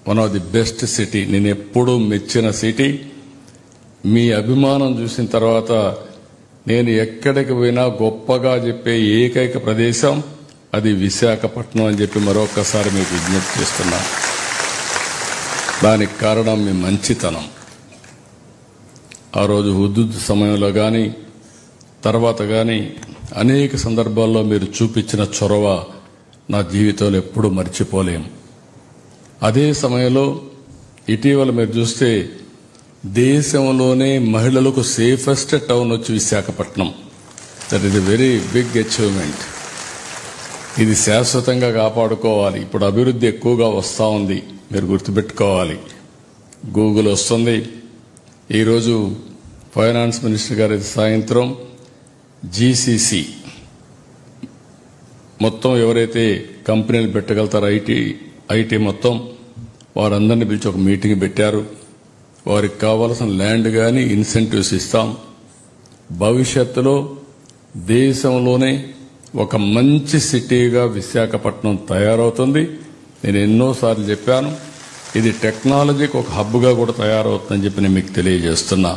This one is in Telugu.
One of the best city. నేను ఎప్పుడూ మెచ్చిన సిటీ. మీ అభిమానం చూసిన తర్వాత నేను ఎక్కడికి పోయినా గొప్పగా చెప్పే ఏకైక ప్రదేశం అది విశాఖపట్నం అని చెప్పి మరొకసారి మీకు విజ్ఞప్తి చేస్తున్నా. దానికి కారణం మీ మంచితనం. ఆ రోజు హుద్దుద్ సమయంలో కానీ తర్వాత కానీ అనేక సందర్భాల్లో మీరు చూపించిన చొరవ నా జీవితంలో ఎప్పుడూ మర్చిపోలేం. అదే సమయంలో ఇటీవల మీరు చూస్తే దేశంలోనే మహిళలకు సేఫెస్ట్ టౌన్ వచ్చి Visakhapatnam. That is a very big achievement. ఇది శాశ్వతంగా కాపాడుకోవాలి. ఇప్పుడు అభివృద్ధి ఎక్కువగా వస్తూ ఉంది, మీరు గుర్తుపెట్టుకోవాలి. గూగుల్ వస్తుంది. ఈరోజు ఫైనాన్స్ మినిస్టర్ గారి సాయంత్రం జీసీసీ మొత్తం ఎవరైతే కంపెనీలు పెట్టగలుగుతారో ఐటీ మొత్తం వారందరినీ పిలిచి ఒక మీటింగ్ పెట్టారు. వారికి కావాల్సిన ల్యాండ్ కానీ ఇన్సెంటివ్స్ ఇస్తాం. భవిష్యత్తులో దేశంలోనే ఒక మంచి సిటీగా విశాఖపట్నం తయారవుతుంది. నేను ఎన్నోసార్లు చెప్పాను, ఇది టెక్నాలజీకి ఒక హబ్గా కూడా తయారవుతుందని చెప్పి నేను మీకు తెలియజేస్తున్నా.